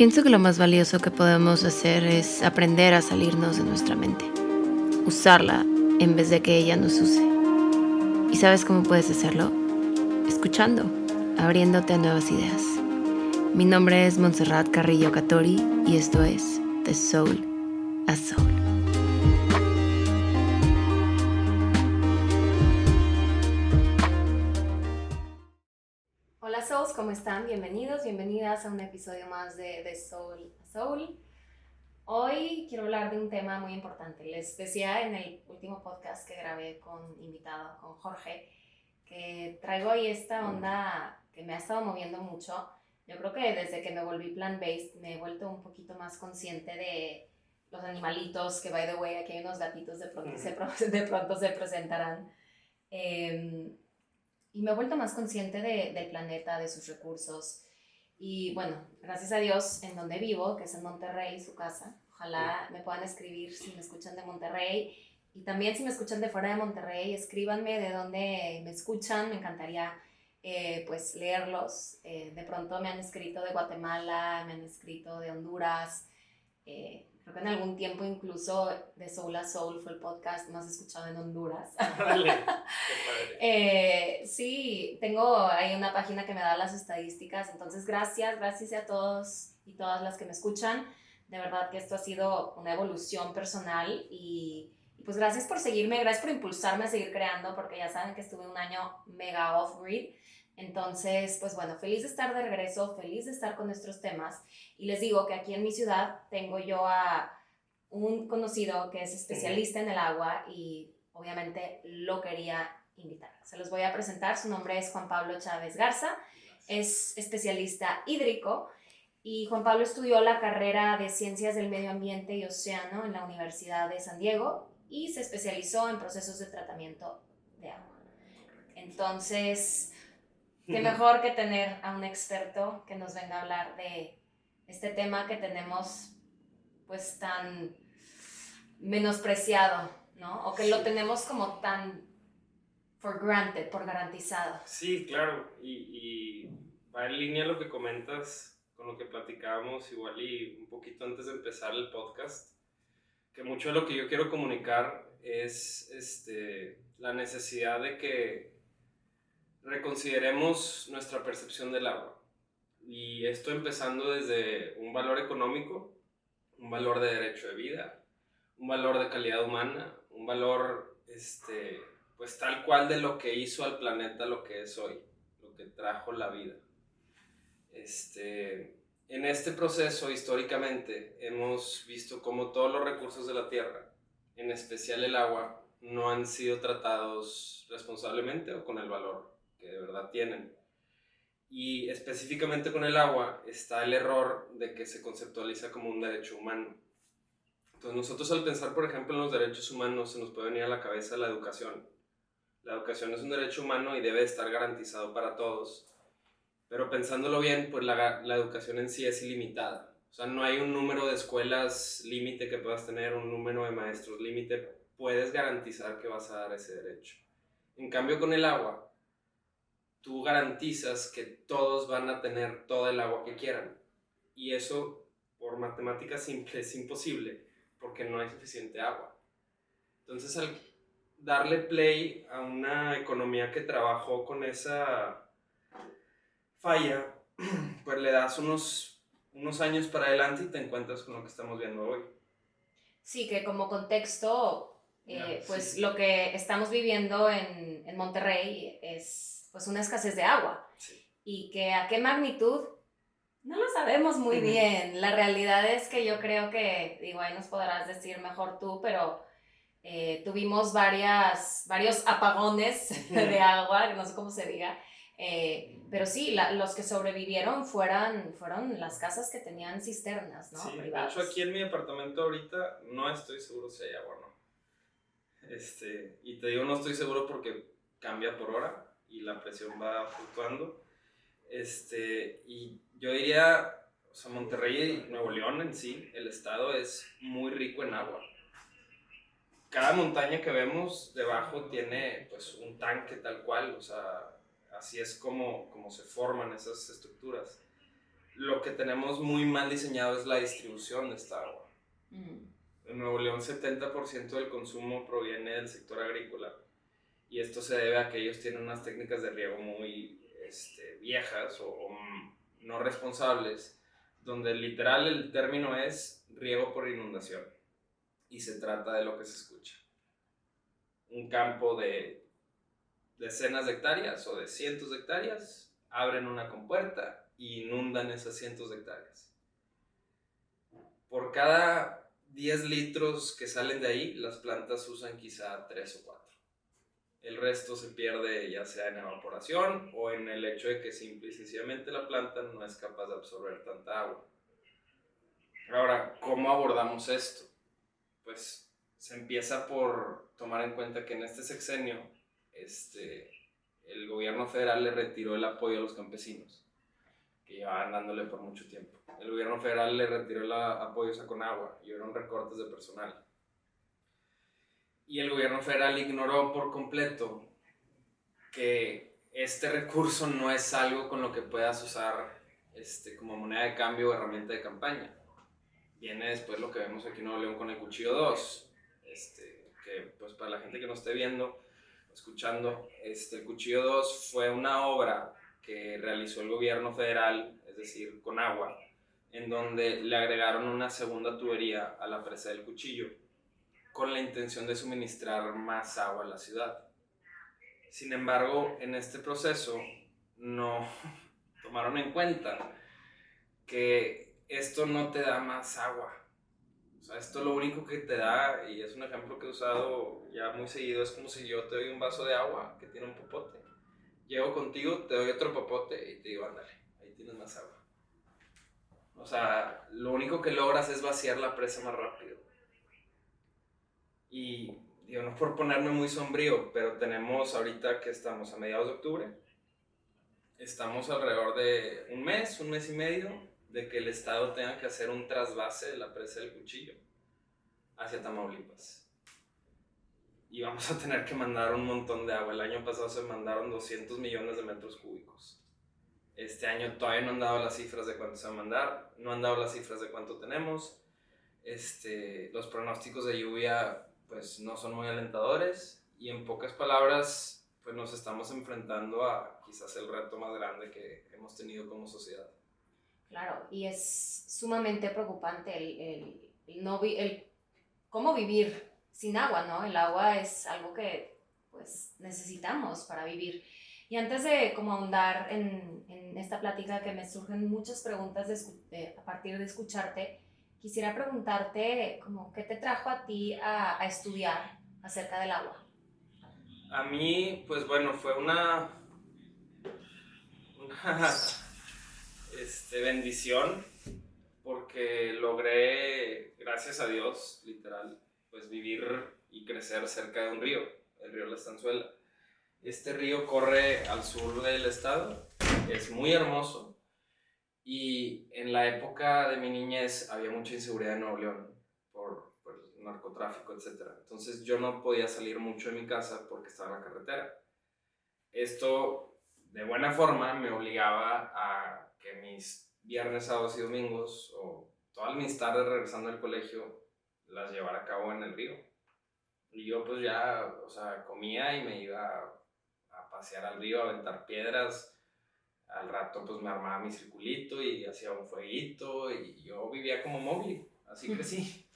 Pienso que lo más valioso que podemos hacer es aprender a salirnos de nuestra mente, usarla en vez de que ella nos use. ¿Y sabes cómo puedes hacerlo? Escuchando, abriéndote a nuevas ideas. Mi nombre es Montserrat Carrillo Catori y esto es The Soul a Soul. Hola Souls, ¿cómo están? Bienvenidos, bienvenidas a un episodio más de The Soul a Soul. Hoy quiero hablar de un tema muy importante. Les decía en el último podcast que grabé con invitado, con Jorge, que traigo ahí esta onda que me ha estado moviendo mucho. Yo creo que desde que me volví plant-based me he vuelto un poquito más consciente de los animalitos, que by the way, aquí hay unos gatitos de pronto, de pronto se presentarán. Y me he vuelto más consciente del planeta, de sus recursos. Y bueno, gracias a Dios, en donde vivo, que es en Monterrey, su casa. Ojalá me puedan escribir si me escuchan de Monterrey. Y también si me escuchan de fuera de Monterrey, escríbanme de dónde me escuchan. Me encantaría pues leerlos. De pronto me han escrito de Guatemala, me han escrito de Honduras. Creo que en algún tiempo incluso de Soul a Soul fue el podcast más escuchado en Honduras. Vale, qué padre. Sí, tengo ahí una página que me da las estadísticas, entonces gracias a todos y todas las que me escuchan. De verdad que esto ha sido una evolución personal y pues gracias por seguirme, gracias por impulsarme a seguir creando, porque ya saben que estuve un año mega off-grid. Entonces, pues bueno, feliz de estar de regreso, feliz de estar con nuestros temas. Y les digo que aquí en mi ciudad tengo yo a un conocido que es especialista en el agua y obviamente lo quería invitar. Se los voy a presentar. Su nombre es Juan Pablo Chávez Garza. Es especialista hídrico y Juan Pablo estudió la carrera de Ciencias del Medio Ambiente y Océano en la Universidad de San Diego y se especializó en procesos de tratamiento de agua. Entonces, qué mejor que tener a un experto que nos venga a hablar de este tema que tenemos pues tan menospreciado, ¿no? O que lo tenemos como tan for granted, por garantizado. Sí, claro, y va en línea lo que comentas con lo que platicábamos igual y un poquito antes de empezar el podcast, que mucho de lo que yo quiero comunicar es la necesidad de que reconsideremos nuestra percepción del agua. Y esto empezando desde un valor económico, un valor de derecho de vida, un valor de calidad humana, un valor pues tal cual de lo que hizo al planeta lo que es hoy, lo que trajo la vida. En este proceso históricamente hemos visto cómo todos los recursos de la tierra, en especial el agua, no han sido tratados responsablemente o con el valor que de verdad tienen. Y específicamente con el agua está el error de que se conceptualiza como un derecho humano. Entonces nosotros al pensar, por ejemplo, en los derechos humanos, se nos puede venir a la cabeza la educación. La educación es un derecho humano y debe estar garantizado para todos. Pero pensándolo bien, pues la educación en sí es ilimitada. O sea, no hay un número de escuelas límite que puedas tener, un número de maestros límite. Puedes garantizar que vas a dar ese derecho. En cambio, con el agua, tú garantizas que todos van a tener todo el agua que quieran. Y eso, por matemática simple, es imposible, porque no hay suficiente agua. Entonces, al darle play a una economía que trabajó con esa falla, pues le das unos años para adelante y te encuentras con lo que estamos viendo hoy. Sí, que como contexto, pues sí, lo que estamos viviendo en Monterrey es pues una escasez de agua. Sí. Y que a qué magnitud no lo sabemos muy bien. La realidad es que yo creo que, digo, ahí nos podrás decir mejor tú, pero tuvimos varios apagones de agua, no sé cómo se diga, pero sí, los que sobrevivieron fueron las casas que tenían cisternas, ¿no? Sí, privadas. de hecho aquí en mi departamento ahorita no estoy seguro si hay agua o no. Y te digo no estoy seguro porque cambia por hora y la presión va fluctuando. Y yo diría, o sea, Monterrey y Nuevo León en sí, el estado es muy rico en agua. Cada montaña que vemos debajo tiene pues un tanque tal cual, o sea, así es como se forman esas estructuras. lo que tenemos muy mal diseñado es la distribución de esta agua. En Nuevo León 70% del consumo proviene del sector agrícola y esto se debe a que ellos tienen unas técnicas de riego muy viejas o no responsables, donde literal el término es riego por inundación y se trata de lo que se escucha. Un campo de decenas de hectáreas o de cientos de hectáreas, abren una compuerta y inundan esas cientos de hectáreas. Por cada 10 litros que salen de ahí, las plantas usan quizá 3 o 4. El resto se pierde ya sea en evaporación o en el hecho de que simple y sencillamente la planta no es capaz de absorber tanta agua. Ahora, ¿cómo abordamos esto? Pues se empieza por tomar en cuenta que en este sexenio el gobierno federal le retiró el apoyo a los campesinos, que llevaban dándole por mucho tiempo. El gobierno federal le retiró el apoyo a Conagua y hubieron recortes de personal. Y el gobierno federal ignoró por completo que este recurso no es algo con lo que puedas usar como moneda de cambio o herramienta de campaña. Viene después lo que vemos aquí en Nuevo León con el Cuchillo 2, que pues para la gente que no esté viendo o escuchando, el Cuchillo 2 fue una obra que realizó el gobierno federal, es decir, Conagua, en donde le agregaron una segunda tubería a la presa del Cuchillo con la intención de suministrar más agua a la ciudad. Sin embargo, en este proceso no tomaron en cuenta que esto no te da más agua. O sea, esto lo único que te da, y es un ejemplo que he usado ya muy seguido, es como si yo te doy un vaso de agua que tiene un popote. Llego contigo, te doy otro popote y te digo, ándale, ahí tienes más agua. O sea, lo único que logras es vaciar la presa más rápido. Y digo, no por ponerme muy sombrío, pero tenemos ahorita que estamos a mediados de octubre, estamos alrededor de un mes y medio de que el Estado tenga que hacer un trasvase de la presa del Cuchillo hacia Tamaulipas. Y vamos a tener que mandar un montón de agua. El año pasado se mandaron 200 millones de metros cúbicos. Este año todavía no han dado las cifras de cuánto se va a mandar, no han dado las cifras de cuánto tenemos. Los pronósticos de lluvia pues no son muy alentadores y en pocas palabras pues nos estamos enfrentando a quizás el reto más grande que hemos tenido como sociedad. Claro, y es sumamente preocupante el cómo vivir sin agua, ¿no? El agua es algo que pues necesitamos para vivir. Y antes de como ahondar en esta plática que me surgen muchas preguntas a partir de escucharte, quisiera preguntarte como qué te trajo a ti a estudiar acerca del agua. A mí, pues bueno, fue una bendición porque logré, gracias a Dios, literal, pues vivir y crecer cerca de un río, el río La Estanzuela. Este río corre al sur del estado, es muy hermoso y en la época de mi niñez había mucha inseguridad en Nuevo León por el narcotráfico, etc. Entonces yo no podía salir mucho de mi casa porque estaba en la carretera. Esto de buena forma me obligaba a que mis viernes, sábados y domingos o todas mis tardes regresando del colegio las llevara a cabo en el río. Y yo pues ya, o sea, comía y me iba a pasear al río, a aventar piedras. Al rato pues me armaba mi circulito y hacía un fueguito y yo vivía como Mowgli, así crecí.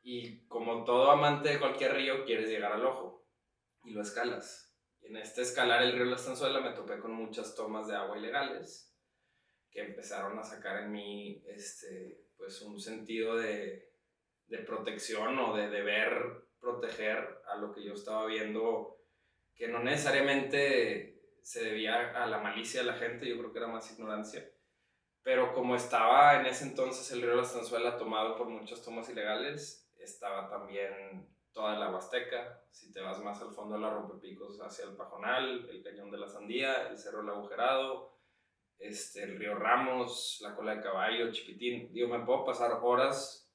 Y como todo amante de cualquier río, quieres llegar al ojo y lo escalas. Y en este escalar el río La Estanzuela me topé con muchas tomas de agua ilegales que empezaron a sacar en mí pues un sentido de protección o de deber proteger a lo que yo estaba viendo, que no necesariamente se debía a la malicia de la gente, yo creo que era más ignorancia. Pero como estaba en ese entonces el río La Estanzuela tomado por muchas tomas ilegales, estaba también toda la Huasteca. Si te vas más al fondo de la Rompepicos hacia el Pajonal, el Cañón de la Sandía, el Cerro del Agujerado, el río Ramos, la Cola de Caballo, Chipitín. Digo, me puedo pasar horas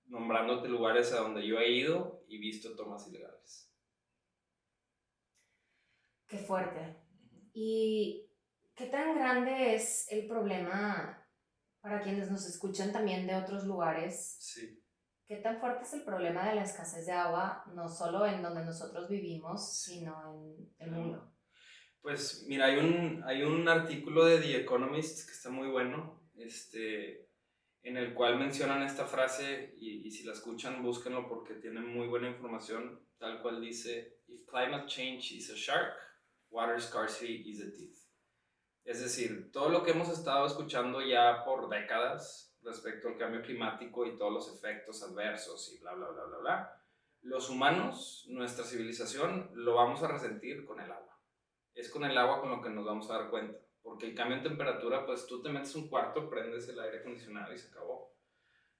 nombrándote lugares a donde yo he ido y visto tomas ilegales. Qué fuerte. Y ¿Qué tan grande es el problema para quienes nos escuchan también de otros lugares? Sí, ¿Qué tan fuerte es el problema de la escasez de agua, no solo en donde nosotros vivimos, sí. sino en el Claro. mundo? Pues mira, hay un artículo de The Economist que está muy bueno, en el cual mencionan esta frase y si la escuchan, búsquenlo porque tiene muy buena información, tal cual dice, If climate change is a shark, water scarcity is a thief. Es decir, todo lo que hemos estado escuchando ya por décadas respecto al cambio climático y todos los efectos adversos y bla, bla, bla, bla, bla, los humanos, nuestra civilización, lo vamos a resentir con el agua. Es con el agua con lo que nos vamos a dar cuenta. Porque el cambio en temperatura, pues tú te metes un cuarto, prendes el aire acondicionado y se acabó.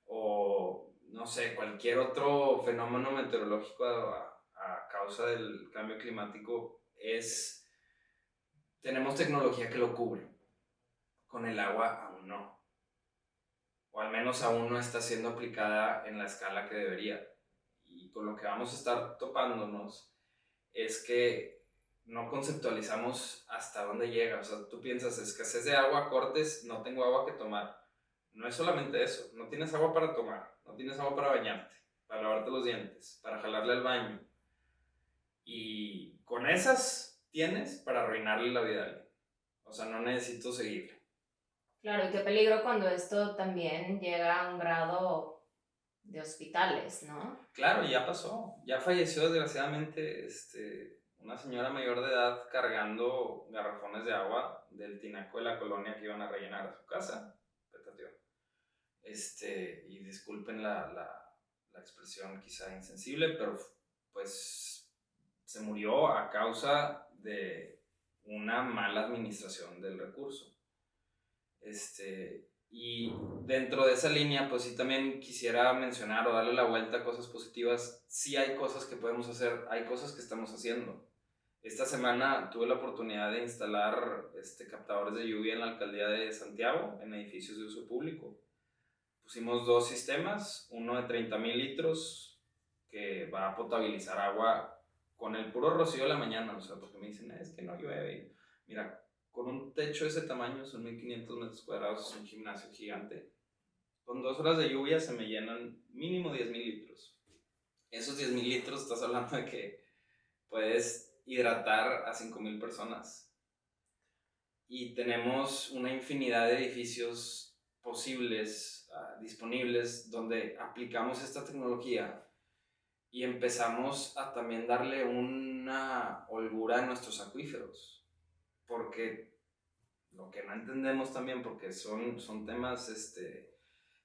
O, no sé, cualquier otro fenómeno meteorológico a causa del cambio climático es... Tenemos tecnología que lo cubre. Con el agua aún no. O al menos aún no está siendo aplicada en la escala que debería. Y con lo que vamos a estar topándonos es que no conceptualizamos hasta dónde llega. O sea, tú piensas, escasez de agua, cortes, no tengo agua que tomar. No es solamente eso, no tienes agua para tomar, no tienes agua para bañarte, para lavarte los dientes, para jalarle al baño. Y con esas tienes para arruinarle la vida a alguien. O sea, no necesito seguirle. Claro, y qué peligro cuando esto también llega a un grado de hospitales, ¿no? Claro, ya pasó. Ya falleció desgraciadamente una señora mayor de edad cargando garrafones de agua del tinaco de la colonia que iban a rellenar a su casa. Petateó. Y disculpen la expresión quizá insensible, pero pues se murió a causa de una mala administración del recurso. Y dentro de esa línea, pues sí también quisiera mencionar o darle la vuelta a cosas positivas. Sí hay cosas que podemos hacer, hay cosas que estamos haciendo. Esta semana tuve la oportunidad de instalar captadores de lluvia en la alcaldía de Santiago, en edificios de uso público. Pusimos dos sistemas, uno de 30,000 litros que va a potabilizar agua con el puro rocío de la mañana, o sea, porque me dicen, es que no llueve. Mira, con un techo de ese tamaño, son 1500 metros cuadrados, es un gimnasio gigante. Con 2 horas de lluvia se me llenan mínimo 10,000 litros. Esos 10,000 litros estás hablando de que puedes hidratar a 5,000 personas. Y tenemos una infinidad de edificios posibles, disponibles, donde aplicamos esta tecnología y empezamos a también darle una holgura a nuestros acuíferos. Porque lo que no entendemos también, porque son temas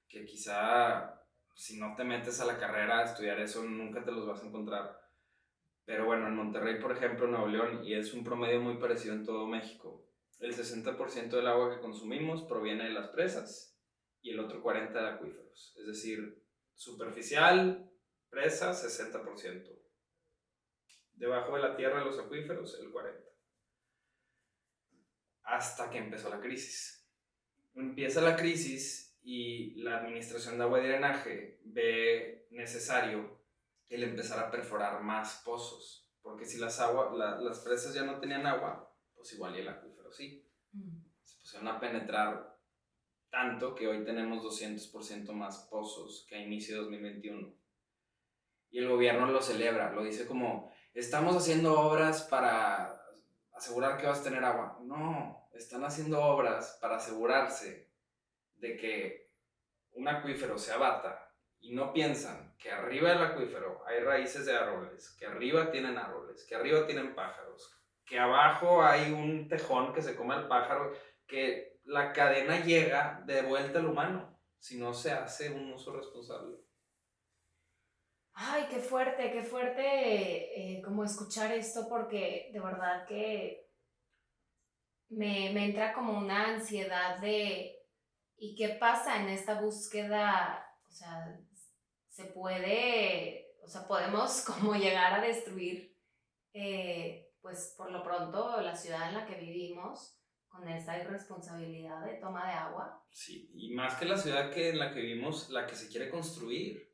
que quizá si no te metes a la carrera a estudiar eso nunca te los vas a encontrar. Pero bueno, en Monterrey, por ejemplo, Nuevo León, y es un promedio muy parecido en todo México, el 60% del agua que consumimos proviene de las presas y el otro 40% de acuíferos. Es decir, superficial, presas, 60%. Debajo de la tierra, los acuíferos, el 40%. Hasta que empezó la crisis. Empieza la crisis y la Administración de Agua y Drenaje ve necesario el empezar a perforar más pozos. Porque si las presas ya no tenían agua, pues igual y el acuífero sí. Se pusieron a penetrar tanto que hoy tenemos 200% más pozos que a inicio de 2021. Y el gobierno lo celebra, lo dice como, estamos haciendo obras para asegurar que vas a tener agua. No, están haciendo obras para asegurarse de que un acuífero se abata y no piensan que arriba del acuífero hay raíces de árboles, que arriba tienen árboles, que arriba tienen pájaros, que abajo hay un tejón que se come al pájaro, que la cadena llega de vuelta al humano si no se hace un uso responsable. Ay, qué fuerte como escuchar esto porque de verdad que me entra como una ansiedad de ¿y qué pasa en esta búsqueda? O sea, se puede, o sea, podemos como llegar a destruir, pues por lo pronto, la ciudad en la que vivimos con esa irresponsabilidad de toma de agua. Sí, y más que la ciudad que en la que vivimos, la que se quiere construir.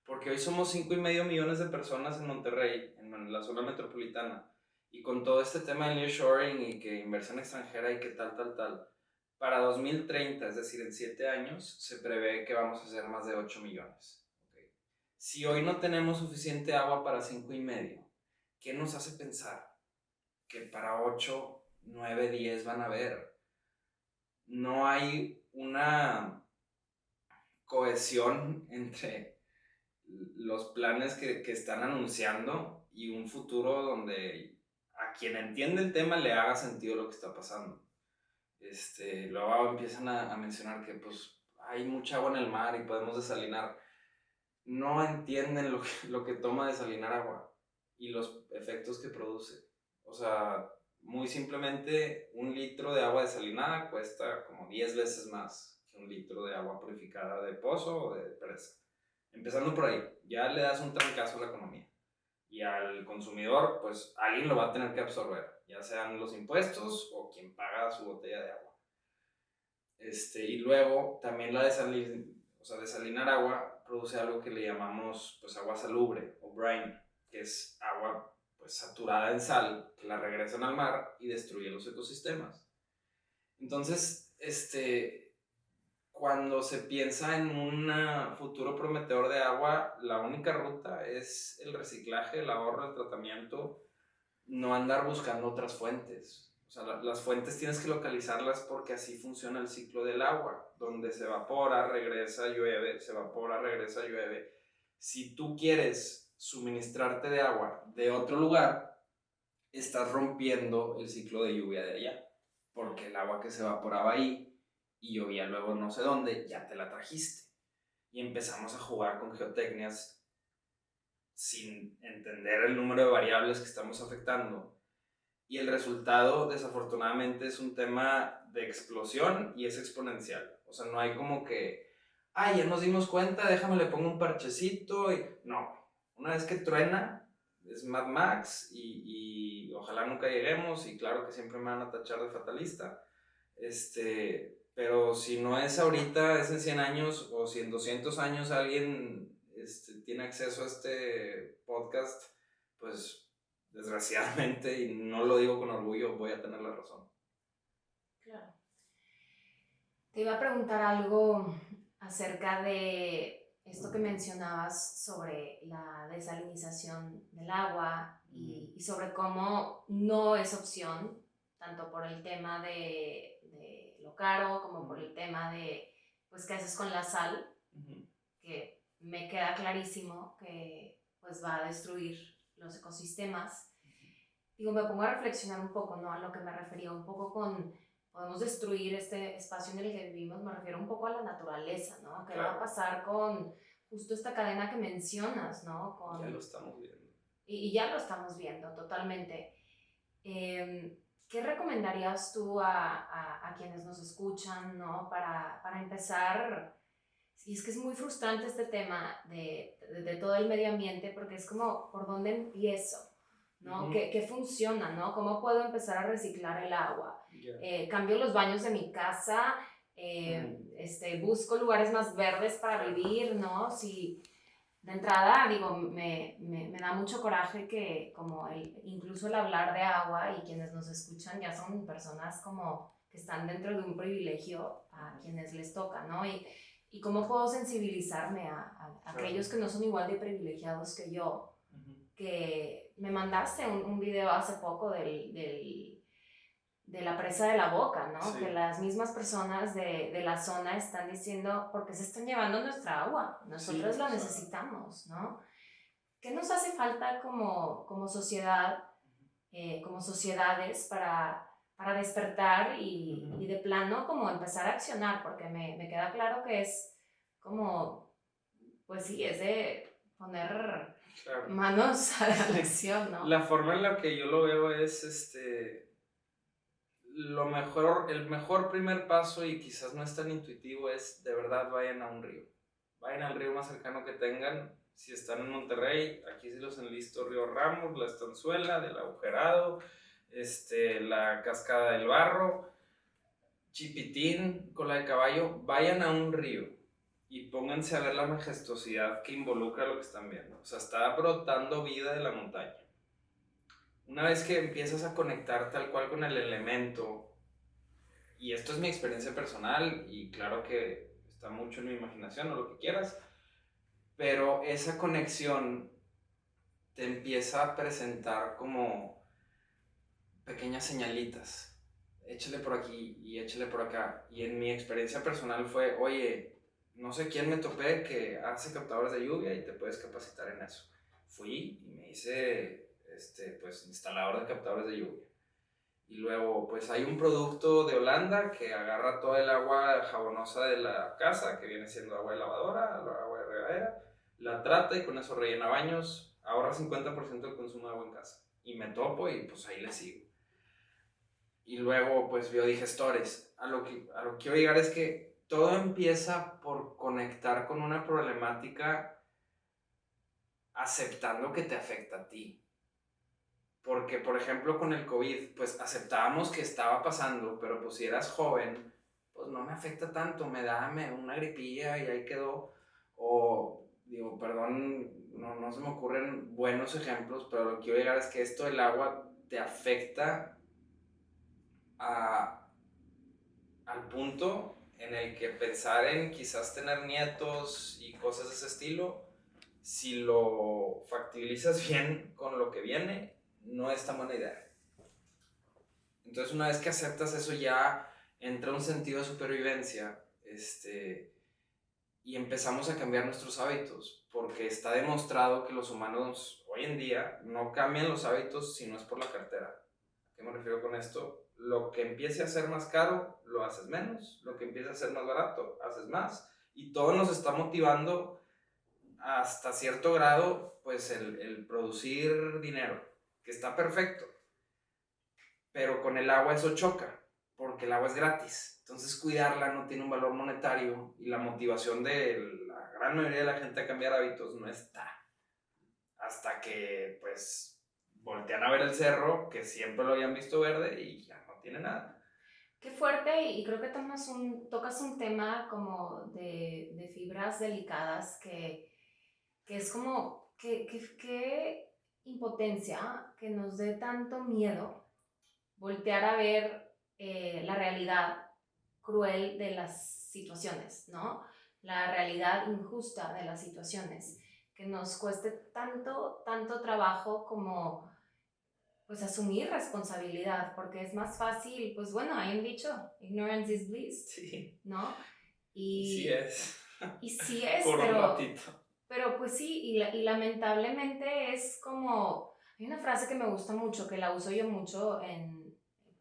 Porque hoy somos 5,5 millones de personas en Monterrey, en la zona metropolitana. Y con todo este tema del nearshoring y que inversión extranjera y que tal, para 2030, es decir, en 7 años, se prevé que vamos a hacer más de 8 millones. ¿Okay? Si hoy no tenemos suficiente agua para 5,5, ¿qué nos hace pensar que para 8, 9, 10 van a haber? No hay una cohesión entre los planes que están anunciando y un futuro donde a quien entiende el tema le haga sentido lo que está pasando. Luego empiezan a mencionar que pues hay mucha agua en el mar y podemos desalinar. No entienden lo que toma desalinar agua y los efectos que produce. O sea, muy simplemente, 1 litro de agua desalinada cuesta como 10 veces más que 1 litro de agua purificada de pozo o de presa. Empezando por ahí, ya le das un trancazo a la economía. Y al consumidor, pues alguien lo va a tener que absorber, ya sean los impuestos o quien paga su botella de agua. Y luego también desalinar agua produce algo que le llamamos pues agua salubre o brine, que es agua pues saturada en sal que la regresan al mar y destruye los ecosistemas. Entonces, cuando se piensa en un futuro prometedor de agua, la única ruta es el reciclaje, el ahorro, el tratamiento, no andar buscando otras fuentes. O sea, las fuentes tienes que localizarlas porque así funciona el ciclo del agua, donde se evapora, regresa, llueve, se evapora, regresa, llueve. Si tú quieres suministrarte de agua de otro lugar, estás rompiendo el ciclo de lluvia de allá, porque el agua que se evaporaba ahí y llovía luego no sé dónde, ya te la trajiste. Y empezamos a jugar con geotecnias sin entender el número de variables que estamos afectando. Y el resultado, desafortunadamente, es un tema de explosión y es exponencial. O sea, no hay como que, ya nos dimos cuenta, déjame le pongo un parchecito. No, una vez que truena, es Mad Max y ojalá nunca lleguemos. Y claro que siempre me van a tachar de fatalista. Pero si no es ahorita, es en 100 años o si en 200 años alguien tiene acceso a este podcast, pues desgraciadamente, y no lo digo con orgullo, voy a tener la razón. Claro. Te iba a preguntar algo acerca de esto que mencionabas sobre la desalinización del agua y sobre cómo no es opción, tanto por el tema de lo caro como por el tema de, pues, qué haces con la sal, que me queda clarísimo que pues va a destruir los ecosistemas. Digo, me pongo a reflexionar un poco, ¿no? A lo que me refería un poco con podemos destruir este espacio en el que vivimos, me refiero un poco a la naturaleza, ¿no? ¿Qué va a pasar con justo esta cadena que mencionas, ¿no? Ya lo estamos viendo. Y ya lo estamos viendo totalmente. ¿Qué recomendarías tú a quienes nos escuchan, ¿no? Para empezar, y es que es muy frustrante este tema de todo el medio ambiente, porque es como, ¿por dónde empiezo? ¿No? ¿Qué funciona? ¿No? ¿Cómo puedo empezar a reciclar el agua? Cambio los baños de mi casa, busco lugares más verdes para vivir, ¿no? Si de entrada, digo, me da mucho coraje que como incluso el hablar de agua y quienes nos escuchan ya son personas como que están dentro de un privilegio a quienes les toca, ¿no? Y cómo puedo sensibilizarme a aquellos que no son igual de privilegiados que yo, que me mandaste un video hace poco de la presa de la Boca, ¿no? Sí. Que las mismas personas de la zona están diciendo, ¿por qué se están llevando nuestra agua? Nosotros la necesitamos, ¿no? ¿Qué nos hace falta como sociedad, como sociedades para despertar y de plano como empezar a accionar? Porque me queda claro que es como, pues sí, es de poner manos a la acción, ¿no? La forma en la que yo lo veo es, el mejor primer paso, y quizás no es tan intuitivo, es de verdad vayan a un río. Vayan al río más cercano que tengan. Si están en Monterrey, aquí sí los enlisto: Río Ramos, La Estanzuela, del Agujerado, la Cascada del Barro, Chipitín, Cola de Caballo. Vayan a un río y pónganse a ver la majestuosidad que involucra lo que están viendo. O sea, está brotando vida de la montaña. una vez que empiezas a conectar tal cual con el elemento, y esto es mi experiencia personal, y claro que está mucho en mi imaginación o lo que quieras, pero esa conexión te empieza a presentar como pequeñas señalitas. Échale por aquí y échale por acá. Y en mi experiencia personal fue, oye, no sé quién me topé que hace captadores de lluvia y te puedes capacitar en eso. Fui y me hice pues, instalador de captadores de lluvia. Y luego, pues hay un producto de Holanda que agarra toda el agua jabonosa de la casa, que viene siendo agua de lavadora, agua de regadera, la trata y con eso rellena baños, ahorra 50% del consumo de agua en casa. Y me topo y pues ahí le sigo. Y luego, pues biodigestores. A lo que quiero llegar es que todo empieza por conectar con una problemática aceptando que te afecta a ti. Porque, por ejemplo, con el COVID, pues aceptábamos que estaba pasando, pero pues si eras joven, pues no me afecta tanto, me da una gripilla y ahí quedó. O, digo, perdón, no se me ocurren buenos ejemplos, pero lo que quiero llegar es que esto del agua te afecta al punto en el que pensar en quizás tener nietos y cosas de ese estilo, si lo factibilizas bien con lo que viene, no es tan buena idea. Entonces, una vez que aceptas eso, ya entra un sentido de supervivencia, y empezamos a cambiar nuestros hábitos, porque está demostrado que los humanos hoy en día no cambian los hábitos si no es por la cartera. ¿A qué me refiero con esto? Lo que empiece a ser más caro, lo haces menos, lo que empiece a ser más barato, haces más, y todo nos está motivando hasta cierto grado, pues el producir dinero, que está perfecto, pero con el agua eso choca, porque el agua es gratis. Entonces cuidarla no tiene un valor monetario y la motivación de la gran mayoría de la gente a cambiar hábitos no está. Hasta que pues voltean a ver el cerro, que siempre lo habían visto verde y ya no tiene nada. Qué fuerte, y creo que tocas un tema como de fibras delicadas que es como, qué impotencia que nos dé tanto miedo voltear a ver la realidad cruel de las situaciones, ¿no? La realidad injusta de las situaciones, que nos cueste tanto trabajo como pues asumir responsabilidad, porque es más fácil, pues bueno, hay un dicho, ignorance is bliss, Sí. ¿no? Y sí es. Y sí es, Por un ratito. pero pues sí, y lamentablemente es como, hay una frase que me gusta mucho, que la uso yo mucho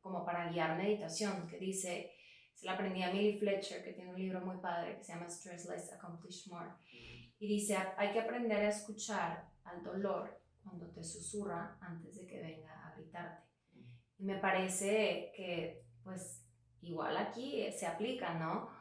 como para guiar meditación, que dice, se la aprendí a Millie Fletcher, que tiene un libro muy padre que se llama Stress Less, Accomplish More, y dice, hay que aprender a escuchar al dolor cuando te susurra antes de que venga a gritarte. Y me parece que, pues, igual aquí se aplica, ¿no?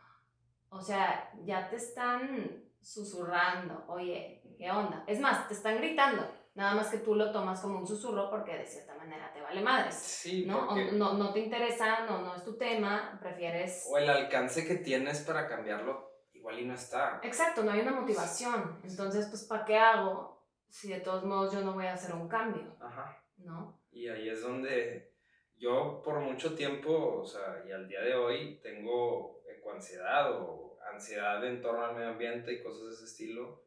O sea, ya te están susurrando, oye, ¿qué onda? Es más, te están gritando, nada más que tú lo tomas como un susurro porque de cierta manera te vale madres, sí, ¿no? porque... No te interesa, no es tu tema, prefieres... O el alcance que tienes para cambiarlo igual y no está. Exacto, no hay una motivación, entonces, pues, ¿para qué hago si de todos modos yo no voy a hacer un cambio? Ajá. ¿No? Y ahí es donde yo por mucho tiempo, o sea, y al día de hoy tengo ecoansiedad o ansiedad en torno al medio ambiente y cosas de ese estilo.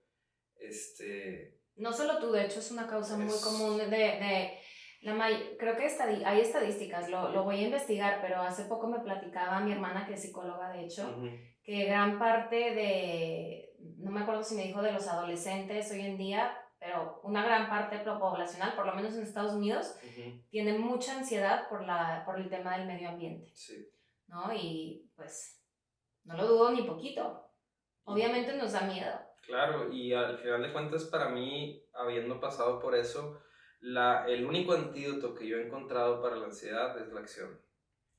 No solo tú, de hecho es una causa muy común creo que hay estadísticas, lo voy a investigar, pero hace poco me platicaba mi hermana, que es psicóloga de hecho, que gran parte no me acuerdo si me dijo de los adolescentes hoy en día, pero una gran parte poblacional, por lo menos en Estados Unidos, tiene mucha ansiedad por el tema del medio ambiente. Sí. ¿No? Y pues no lo dudo ni poquito. Obviamente nos da miedo. Claro, y al final de cuentas para mí, habiendo pasado por eso, el único antídoto que yo he encontrado para la ansiedad es la acción.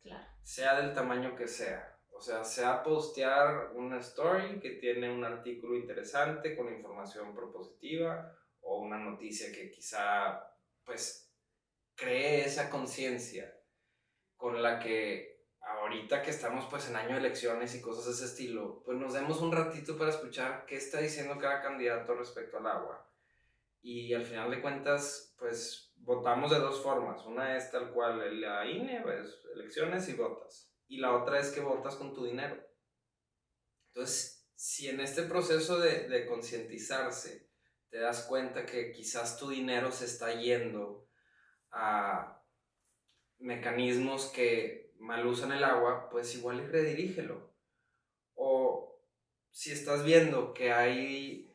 Claro. Sea del tamaño que sea. O sea postear una story que tiene un artículo interesante con información propositiva o una noticia que quizá pues cree esa conciencia con la que ahorita que estamos pues en año de elecciones y cosas de ese estilo, pues nos demos un ratito para escuchar qué está diciendo cada candidato respecto al agua. Y al final de cuentas, pues votamos de dos formas. Una es tal cual la INE, pues, elecciones y votas. Y la otra es que votas con tu dinero. Entonces, si en este proceso de concientizarse te das cuenta que quizás tu dinero se está yendo a mecanismos que mal usan el agua, pues igual y redirígelo. O si estás viendo que hay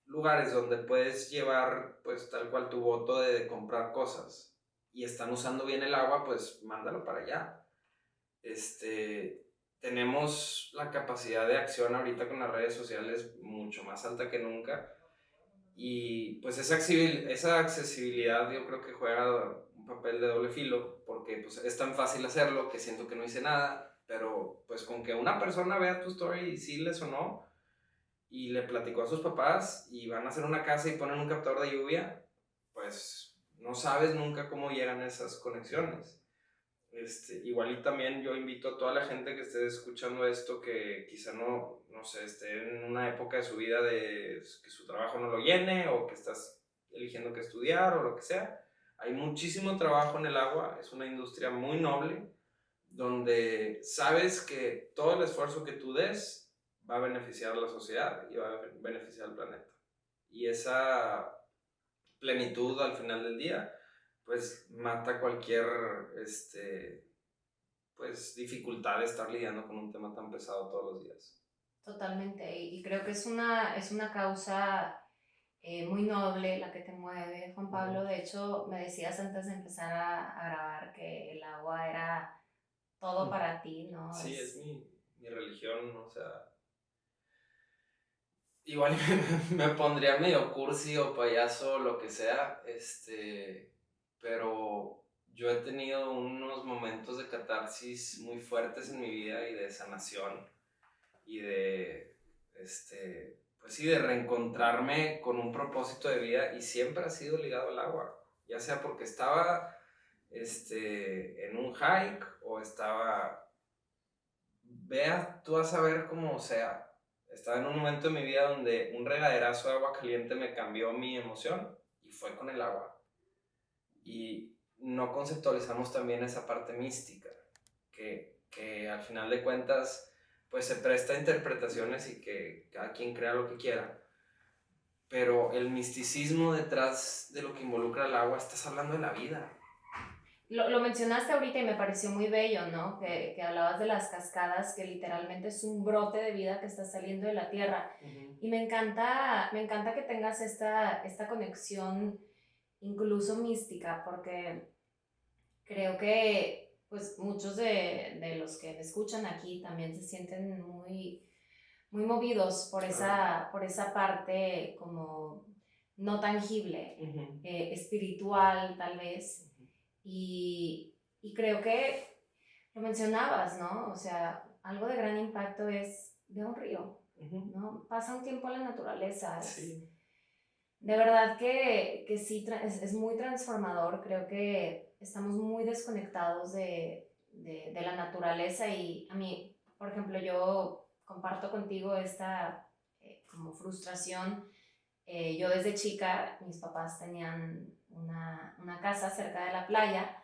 lugares donde puedes llevar pues tal cual tu voto de comprar cosas y están usando bien el agua, pues mándalo para allá. Tenemos la capacidad de acción ahorita con las redes sociales mucho más alta que nunca y pues esa accesibilidad yo creo que juega un papel de doble filo porque pues es tan fácil hacerlo que siento que no hice nada, pero pues con que una persona vea tu story y sí le sonó y le platicó a sus papás y van a hacer una casa y ponen un captador de lluvia, pues no sabes nunca cómo llegan esas conexiones. Igual y también yo invito a toda la gente que esté escuchando esto que quizá no sé, esté en una época de su vida de que su trabajo no lo llene o que estás eligiendo qué estudiar o lo que sea. Hay muchísimo trabajo en el agua, es una industria muy noble donde sabes que todo el esfuerzo que tú des va a beneficiar a la sociedad y va a beneficiar al planeta. Y esa plenitud al final del día pues mata cualquier pues dificultad de estar lidiando con un tema tan pesado todos los días. Totalmente, y creo que es una causa muy noble la que te mueve, Juan Pablo. De hecho, me decías antes de empezar a grabar que el agua era todo para ti, ¿no? Sí, es mi religión, o sea, igual me pondría medio cursi o payaso o lo que sea, pero yo he tenido unos momentos de catarsis muy fuertes en mi vida y de sanación y de, pues sí, de reencontrarme con un propósito de vida y siempre ha sido ligado al agua, ya sea porque estaba en un hike o estaba, vea tú a saber cómo sea. Estaba en un momento de mi vida donde un regaderazo de agua caliente me cambió mi emoción y fue con el agua. Y no conceptualizamos también esa parte mística, que al final de cuentas pues se presta a interpretaciones y que cada quien crea lo que quiera. Pero el misticismo detrás de lo que involucra el agua, estás hablando de la vida. Lo mencionaste ahorita y me pareció muy bello, ¿no? Que hablabas de las cascadas, que literalmente es un brote de vida que está saliendo de la tierra. Y me encanta que tengas esta conexión incluso mística, porque creo que pues muchos de los que me escuchan aquí también se sienten muy movidos por esa parte como no tangible, espiritual tal vez. Y creo que lo mencionabas, ¿no? O sea, algo de gran impacto es de un río, ¿no? Pasa un tiempo en la naturaleza. Sí. De verdad que sí, es muy transformador. Creo que estamos muy desconectados de la naturaleza y a mí, por ejemplo, yo comparto contigo esta como frustración. Yo desde chica, mis papás tenían una casa cerca de la playa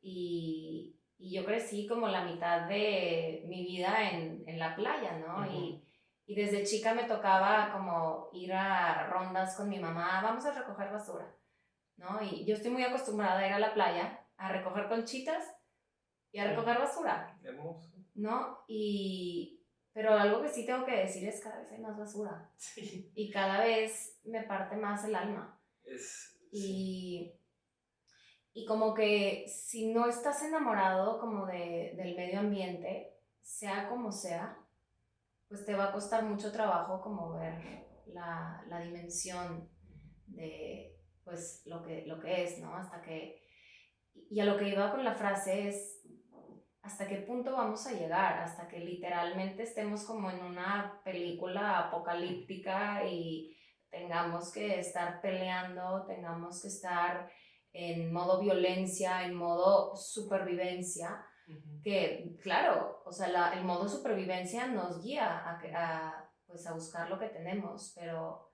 y yo crecí como la mitad de mi vida en la playa, ¿no? Y desde chica me tocaba como ir a rondas con mi mamá, vamos a recoger basura, ¿no? Y yo estoy muy acostumbrada a ir a la playa, a recoger conchitas y a recoger basura. Hermoso. ¿No? Pero algo que sí tengo que decir es cada vez hay más basura. Sí. Y cada vez me parte más el alma. Sí. Y como que si no estás enamorado como del medio ambiente, sea como sea, pues te va a costar mucho trabajo como ver la dimensión de pues lo que es, ¿no? Y a lo que iba con la frase es, ¿hasta qué punto vamos a llegar? Hasta que literalmente estemos como en una película apocalíptica y tengamos que estar peleando, tengamos que estar en modo violencia, en modo supervivencia, que claro, o sea, el modo supervivencia nos guía pues a buscar lo que tenemos, pero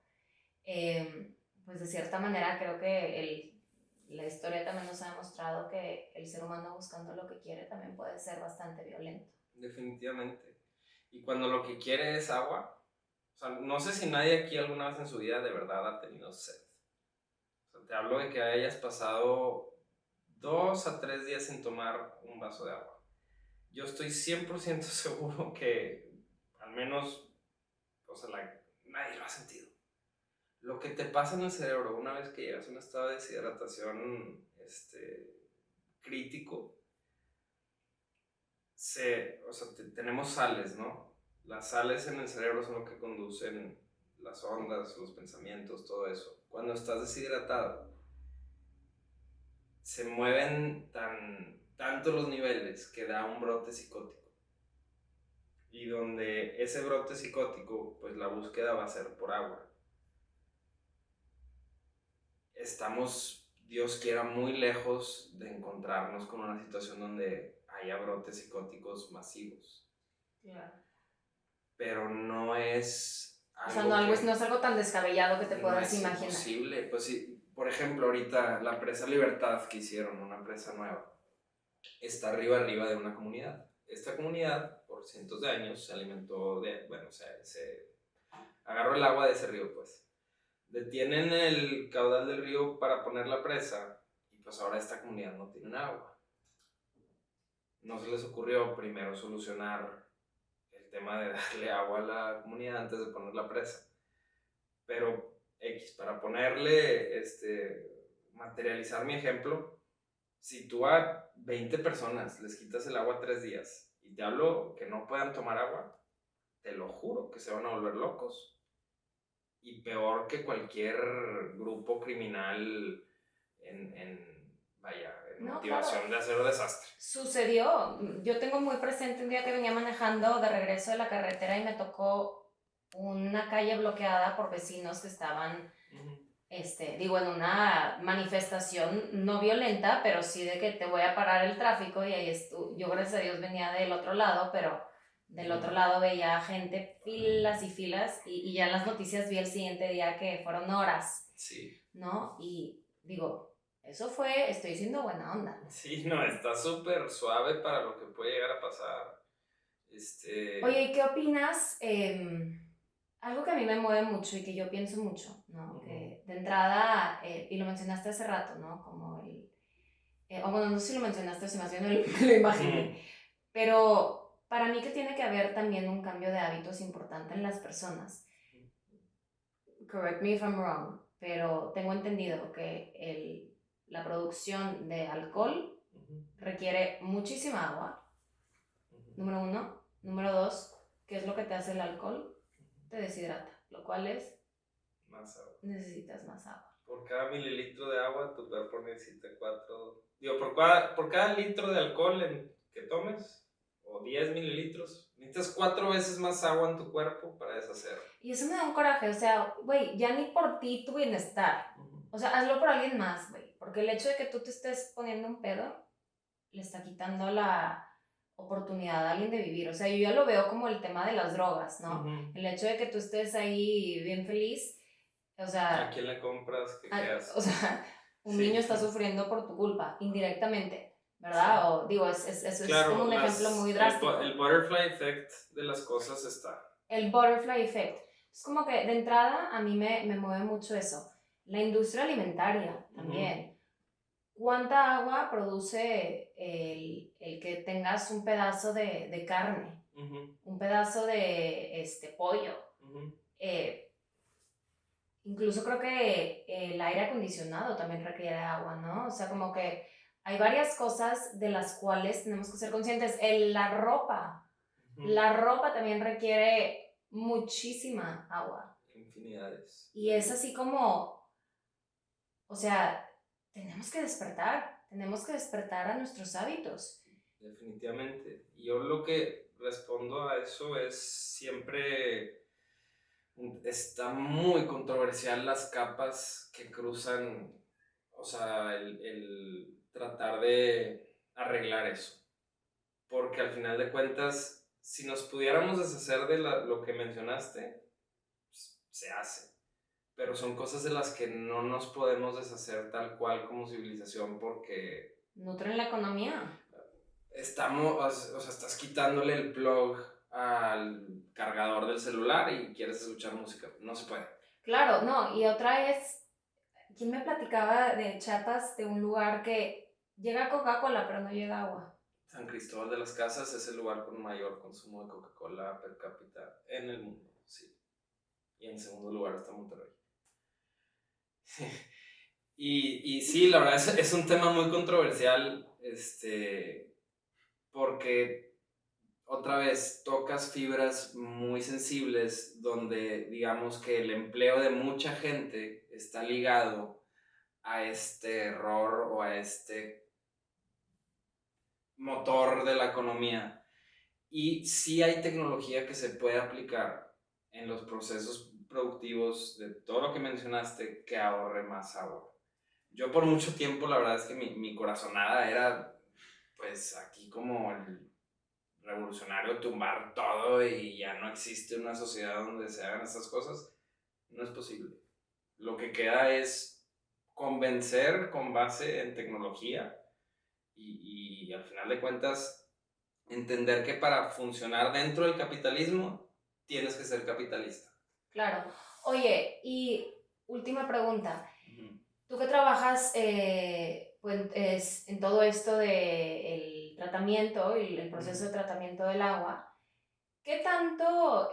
pues de cierta manera creo que la historia también nos ha demostrado que el ser humano buscando lo que quiere también puede ser bastante violento. Definitivamente. Y cuando lo que quiere es agua, o sea, no sé si nadie aquí alguna vez en su vida de verdad ha tenido sed. O sea, te hablo de que hayas pasado 2 a 3 días sin tomar un vaso de agua. Yo estoy 100% seguro que al menos, o sea, nadie lo ha sentido. Lo que te pasa en el cerebro una vez que llegas a un estado de deshidratación crítico, o sea, tenemos sales, ¿no? Las sales en el cerebro son lo que conducen las ondas, los pensamientos, todo eso. Cuando estás deshidratado, se mueven tanto los niveles que da un brote psicótico. Y donde ese brote psicótico, pues la búsqueda va a ser por agua. Estamos, Dios quiera, muy lejos de encontrarnos con una situación donde haya brotes psicóticos masivos. Claro. Pero no es algo, o sea, no es algo tan descabellado que te puedas imaginar. No es imposible. Pues sí, por ejemplo, ahorita la presa Libertad que hicieron, una presa nueva, está arriba de una comunidad. Esta comunidad, por cientos de años, se alimentó se agarró el agua de ese río, pues. Detienen el caudal del río para poner la presa y pues ahora esta comunidad no tiene agua. No se les ocurrió primero solucionar el tema de darle agua a la comunidad antes de poner la presa. Pero para ponerle, materializar mi ejemplo, si tú a 20 personas les quitas el agua 3 días y te hablo que no puedan tomar agua, te lo juro que se van a volver locos. Y peor que cualquier grupo criminal en motivación, claro, de hacer un desastre. Sucedió. Yo tengo muy presente un día que venía manejando de regreso de la carretera y me tocó una calle bloqueada por vecinos que estaban, en una manifestación no violenta, pero sí de que te voy a parar el tráfico, y ahí yo gracias a Dios venía del otro lado, pero del otro lado veía gente, filas y filas, y ya en las noticias vi el siguiente día que fueron horas. Sí. ¿No? Y digo, estoy siendo buena onda. Sí, no, está súper suave para lo que puede llegar a pasar. Oye, ¿y qué opinas? Algo que a mí me mueve mucho y que yo pienso mucho, ¿no? Que de entrada, y lo mencionaste hace rato, ¿no? Como o bueno, no sé si lo mencionaste, si más bien me lo imaginé, pero para mí que tiene que haber también un cambio de hábitos importante en las personas. Correct me if I'm wrong, pero tengo entendido que la producción de alcohol requiere muchísima agua, número 1. Número 2, ¿qué es lo que te hace el alcohol? Te deshidrata, lo cual es... Más agua. Necesitas más agua. Por cada mililitro de agua, tu cuerpo necesita 4... Digo, por cada litro de alcohol que tomes, o 10 mililitros, necesitas 4 veces más agua en tu cuerpo para deshacerlo. Y eso me da un coraje, o sea, güey, ya ni por ti tu bienestar. O sea, hazlo por alguien más, güey. Porque el hecho de que tú te estés poniendo un pedo le está quitando la oportunidad a alguien de vivir. O sea, yo ya lo veo como el tema de las drogas, ¿no? El hecho de que tú estés ahí bien feliz, o sea... ¿A quién le compras? ¿Qué haces? O sea, un niño está sufriendo por tu culpa, indirectamente, ¿verdad? Sí. O digo, claro, es como un ejemplo muy drástico. El butterfly effect de las cosas está. El butterfly effect. Es como que de entrada a mí me mueve mucho eso. La industria alimentaria también. ¿Cuánta agua produce el que tengas un pedazo de carne? Un pedazo de pollo. Incluso creo que el aire acondicionado también requiere agua, ¿no? O sea, como que hay varias cosas de las cuales tenemos que ser conscientes. La ropa también requiere muchísima agua. Infinidades. Y es así como, o sea, tenemos que despertar a nuestros hábitos. Definitivamente. Yo lo que respondo a eso es siempre... Está muy controversial las capas que cruzan, o sea, el tratar de arreglar eso. Porque al final de cuentas, si nos pudiéramos deshacer de lo que mencionaste, pues, se hace. pero son cosas de las que no nos podemos deshacer tal cual como civilización porque Nutren la economía. estamos, o sea, estás quitándole el plug al cargador del celular y quieres escuchar música. No se puede. Claro, no, y otra es, ¿quién me platicaba de Chiapas, de un lugar que llega Coca-Cola, pero no llega agua? San Cristóbal de las Casas es el lugar con mayor consumo de Coca-Cola per cápita en el mundo, sí. Y en segundo lugar está Monterrey. Y sí, la verdad es un tema muy controversial, porque otra vez tocas fibras muy sensibles donde digamos que el empleo de mucha gente está ligado a este error o a este motor de la economía. Y sí hay tecnología que se puede aplicar en los procesos productivos de todo lo que mencionaste que ahorre más agua. Yo por mucho tiempo la verdad es que mi corazonada era pues aquí como el revolucionario tumbar todo y ya no existe una sociedad donde se hagan estas cosas. No es posible. Lo que queda es convencer con base en tecnología y al final de cuentas entender que para funcionar dentro del capitalismo tienes que ser capitalista. Claro. Oye, y última pregunta. Uh-huh. Tú que trabajas pues, en todo esto del tratamiento y el proceso de tratamiento del agua, ¿qué tanto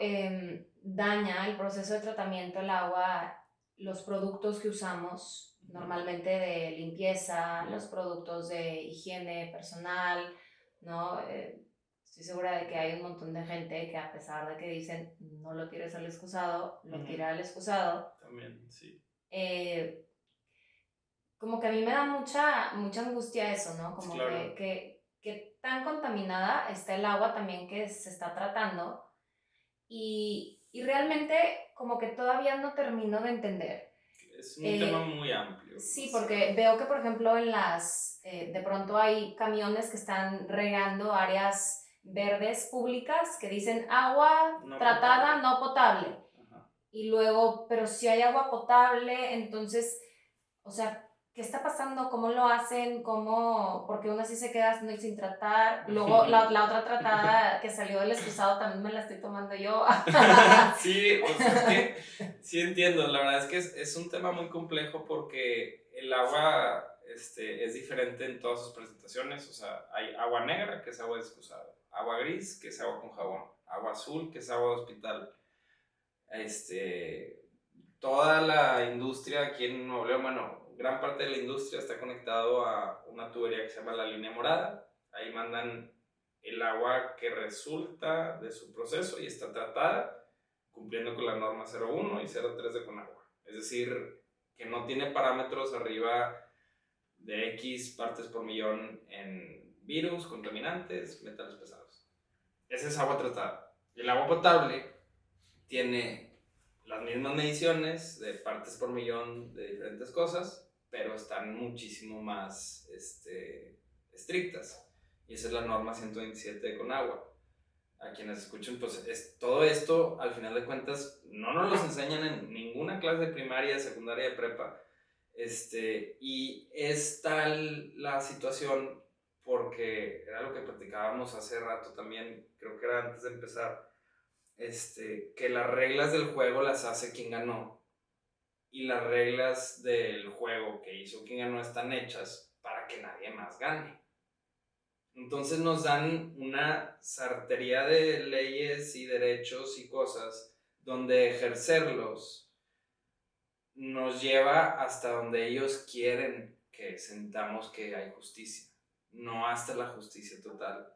daña el proceso de tratamiento del agua los productos que usamos normalmente de limpieza, los productos de higiene personal, ¿no? Estoy segura de que hay un montón de gente que a pesar de que dicen no lo tires al excusado, lo tira al excusado. También, sí. Como que a mí me da mucha angustia eso, ¿no? Como claro. que tan contaminada está el agua también que se está tratando y realmente como que todavía no termino de entender. Es un tema muy amplio. Sí, porque veo que por ejemplo de pronto hay camiones que están regando áreas verdes públicas que dicen agua no tratada, potable. no potable. Ajá. Y luego, pero si hay agua potable, entonces, o sea, ¿qué está pasando? ¿Cómo lo hacen? ¿Cómo? Porque una sí se queda sin tratar. Luego la otra tratada que salió del excusado también me la estoy tomando yo. Sí, o sea, es que sí entiendo. La verdad es que es un tema muy complejo porque el agua es diferente en todas sus presentaciones. O sea, hay agua negra, que es agua de excusado. Agua gris, que es agua con jabón. Agua azul, que es agua de hospital. Toda la industria aquí en Nuevo León, bueno, gran parte de la industria está conectado a una tubería que se llama la línea morada. Ahí mandan el agua que resulta de su proceso y está tratada cumpliendo con la norma 01 y 03 de Conagua. Es decir, que no tiene parámetros arriba de X partes por millón en virus, contaminantes, metales pesados. Esa es agua tratada. El agua potable tiene las mismas mediciones de partes por millón de diferentes cosas, pero están muchísimo más estrictas. Y esa es la norma 127 de Conagua. A quienes escuchen, pues todo esto, al final de cuentas, no nos los enseñan en ninguna clase de primaria, secundaria, de prepa. Y es tal la situación porque era lo que platicábamos hace rato también, creo que era antes de empezar, que las reglas del juego las hace quien ganó y las reglas del juego que hizo quien ganó están hechas para que nadie más gane. Entonces nos dan una sartería de leyes y derechos y cosas donde ejercerlos nos lleva hasta donde ellos quieren que sentamos que hay justicia, no hasta la justicia total.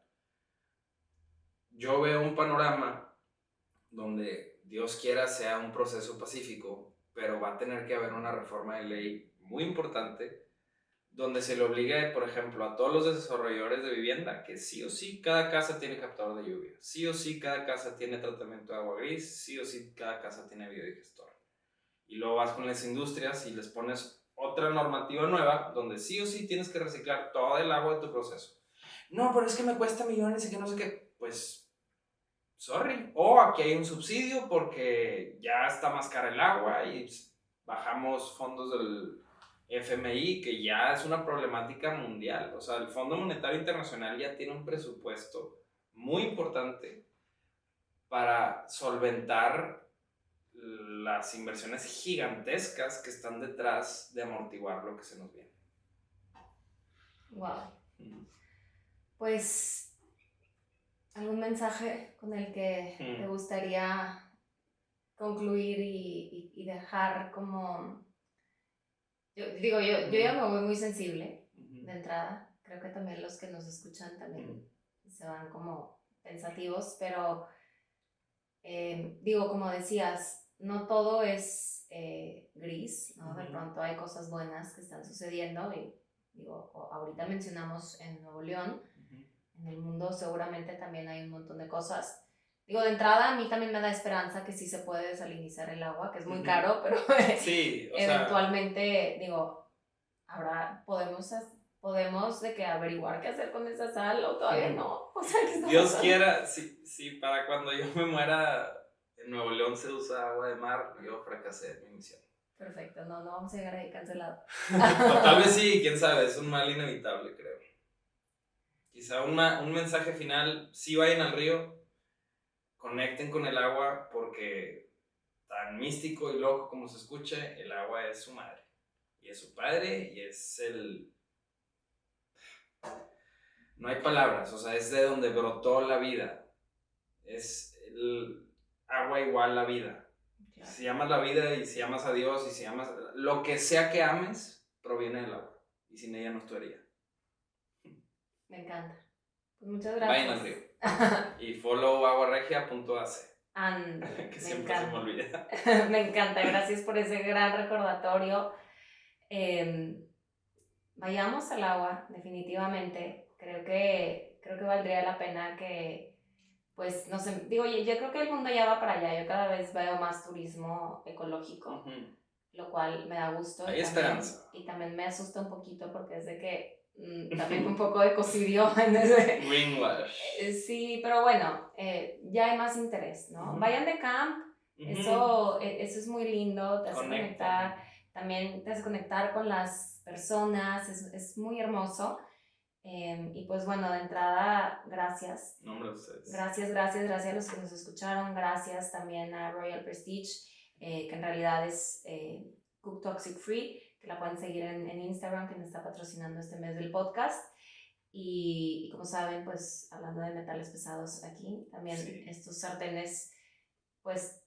Yo veo un panorama donde Dios quiera sea un proceso pacífico, pero va a tener que haber una reforma de ley muy importante donde se le obligue, por ejemplo, a todos los desarrolladores de vivienda que sí o sí cada casa tiene captador de lluvia, sí o sí cada casa tiene tratamiento de agua gris, sí o sí cada casa tiene biodigestor. Y luego vas con las industrias y les pones otra normativa nueva donde sí o sí tienes que reciclar todo el agua de tu proceso. No, pero es que me cuesta millones y que no sé qué. Pues sorry. O aquí hay un subsidio porque ya está más cara el agua y bajamos fondos del FMI, que ya es una problemática mundial. O sea, el Fondo Monetario Internacional ya tiene un presupuesto muy importante para solventar las inversiones gigantescas que están detrás de amortiguar lo que se nos viene. Wow. Pues, ¿algún mensaje con el que te gustaría concluir y dejar como... Yo ya me voy muy sensible de entrada. Creo que también los que nos escuchan también se van como pensativos, pero como decías, no todo es gris, ¿no? De pronto hay cosas buenas que están sucediendo y ahorita mencionamos en Nuevo León, en el mundo seguramente también hay un montón de cosas. De entrada a mí también me da esperanza que sí se puede desalinizar el agua, que es muy caro, pero sí, eventualmente, podemos de que averiguar qué hacer con esa sal o todavía no. O sea, ¿qué está Dios pasando? quiera, si para cuando yo me muera en Nuevo León se usa agua de mar, yo fracasé en mi misión. Perfecto, no vamos a llegar ahí cancelado. O tal vez sí, quién sabe, es un mal inevitable, creo. Quizá un mensaje final, si vayan al río, conecten con el agua, porque tan místico y loco como se escuche, el agua es su madre. Y es su padre y es no hay palabras, o sea, es de donde brotó la vida. Es el agua igual la vida. Claro. Si amas la vida y si amas a Dios y si amas... Lo que sea que ames, proviene del agua. Y sin ella no estaría. Me encanta. Pues muchas gracias. Vayan al río. Y follow aguaregia.ac. Ande, que siempre se me olvida. Me encanta, gracias por ese gran recordatorio. Vayamos al agua, definitivamente. Creo que valdría la pena que, pues, no sé, yo creo que el mundo ya va para allá. Yo cada vez veo más turismo ecológico, lo cual me da gusto. Hay esperanza. Y también me asusta un poquito porque es de que también un poco de ecocidio en ese... Greenwash. Sí, pero bueno, ya hay más interés, ¿no? Vayan de camp, eso es muy lindo, te hace conectar, también te hace conectar con las personas, es muy hermoso. Y pues bueno, de entrada, gracias. Nombre de ustedes. Gracias a los que nos escucharon, gracias también a Royal Prestige, que en realidad es Cook Toxic Free, que la pueden seguir en Instagram, que me está patrocinando este mes del podcast. Y como saben, pues hablando de metales pesados aquí, también estos sartenes, pues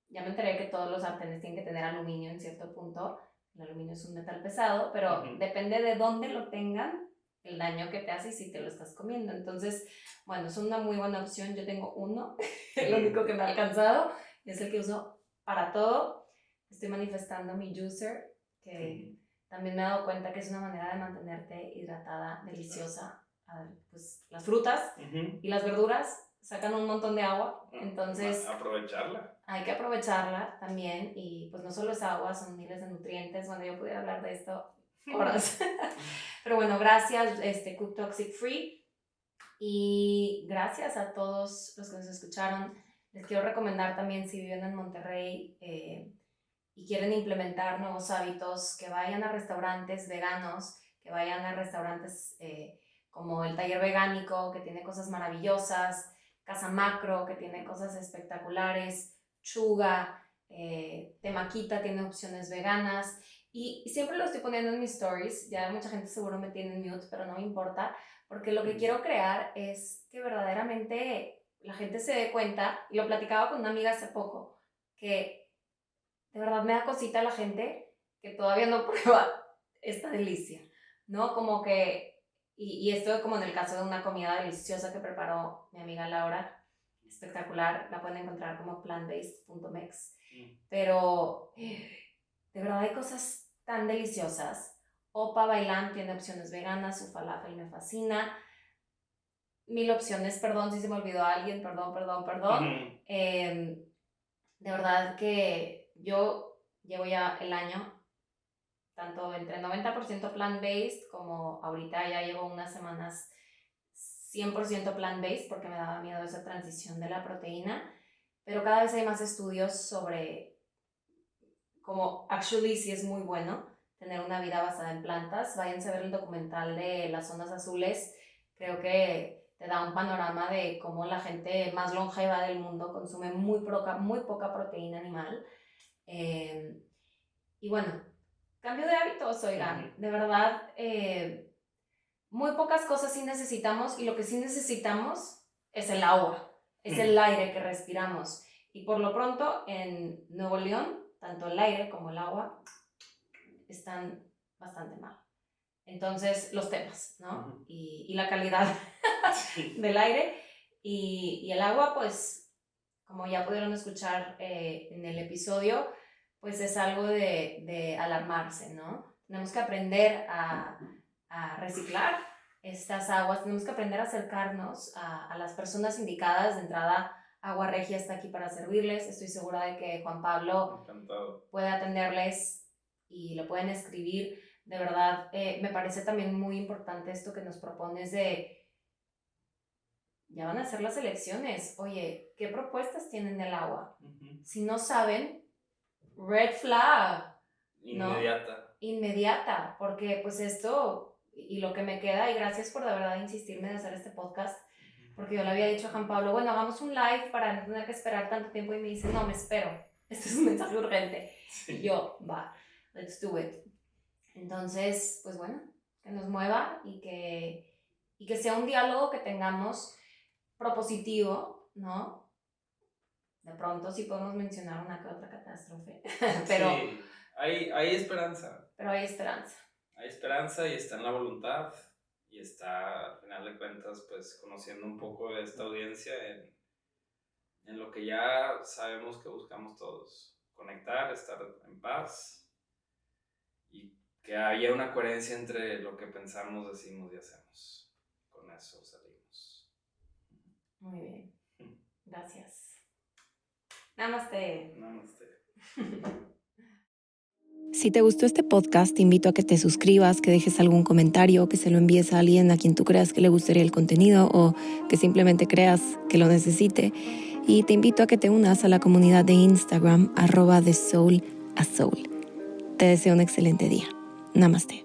ya me enteré que todos los sartenes tienen que tener aluminio en cierto punto. El aluminio es un metal pesado, pero depende de dónde lo tengan, el daño que te hace y si te lo estás comiendo. Entonces, bueno, es una muy buena opción. Yo tengo uno, el único que me ha alcanzado, es el que uso para todo. Estoy manifestando mi juicer, que también me he dado cuenta que es una manera de mantenerte hidratada, deliciosa. Pues las frutas y las verduras sacan un montón de agua, entonces aprovecharla. Hay que aprovecharla también, y pues no solo es agua, son miles de nutrientes. Bueno, yo pudiera hablar de esto horas. Pero bueno, gracias Cook Toxic Free, y gracias a todos los que nos escucharon. Les quiero recomendar también, si viven en Monterrey y quieren implementar nuevos hábitos, que vayan a restaurantes veganos, que vayan a restaurantes como el Taller Vegánico, que tiene cosas maravillosas, Casa Macro, que tiene cosas espectaculares, Chuga, Temaquita tiene opciones veganas, y siempre lo estoy poniendo en mis stories. Ya mucha gente seguro me tiene en mute, pero no me importa, porque lo que quiero crear es que verdaderamente la gente se dé cuenta, y lo platicaba con una amiga hace poco, que de verdad me da cosita a la gente que todavía no prueba esta delicia, ¿no? Como que, y esto como en el caso de una comida deliciosa que preparó mi amiga Laura, espectacular, la pueden encontrar como plantbased.mex, pero de verdad hay cosas tan deliciosas. Opa Bailan tiene opciones veganas, su falafel me fascina, 1000 opciones, perdón si se me olvidó a alguien, perdón. De verdad que yo llevo ya el año tanto entre 90% plant-based, como ahorita ya llevo unas semanas 100% plant-based, porque me daba miedo esa transición de la proteína, pero cada vez hay más estudios sobre como actually sí es muy bueno tener una vida basada en plantas. Váyanse a ver el documental de las zonas azules. Creo que te da un panorama de cómo la gente más longeva del mundo consume muy poca proteína animal. Y bueno, cambio de hábitos, oigan. De verdad, muy pocas cosas sí necesitamos, y lo que sí necesitamos es el agua, es el aire que respiramos. Y por lo pronto, en Nuevo León, tanto el aire como el agua están bastante mal. Entonces, los temas, ¿no? Y la calidad del aire y el agua, pues, como ya pudieron escuchar en el episodio, pues es algo de alarmarse, ¿no? Tenemos que aprender a reciclar estas aguas, tenemos que aprender a acercarnos a las personas indicadas. De entrada, Agua Regia está aquí para servirles. Estoy segura de que Juan Pablo puede atenderles y lo pueden escribir. De verdad, me parece también muy importante esto que nos propones de, ya van a ser las elecciones, oye, ¿qué propuestas tienen del agua? Si no saben, red flag, ¿no? Inmediata, porque pues esto, y lo que me queda, y gracias por de verdad insistirme de hacer este podcast, porque yo le había dicho a Juan Pablo, bueno, hagamos un live para no tener que esperar tanto tiempo, y me dice, no, me espero, este es un mensaje urgente. Sí. Y yo, va, let's do it. Entonces, pues bueno, que nos mueva y que sea un diálogo que tengamos propositivo, ¿no? De pronto sí podemos mencionar una que otra catástrofe, pero... Sí, hay esperanza. Pero hay esperanza. Hay esperanza y está en la voluntad, y está, al final de cuentas, pues conociendo un poco de esta audiencia en lo que ya sabemos que buscamos todos: conectar, estar en paz, y que haya una coherencia entre lo que pensamos, decimos y hacemos. Con eso salimos. Muy bien. Gracias. Namaste. Namaste. Si te gustó este podcast, te invito a que te suscribas, que dejes algún comentario, que se lo envíes a alguien a quien tú creas que le gustaría el contenido o que simplemente creas que lo necesite. Y te invito a que te unas a la comunidad de Instagram @thesoulasoul. Te deseo un excelente día. Namaste.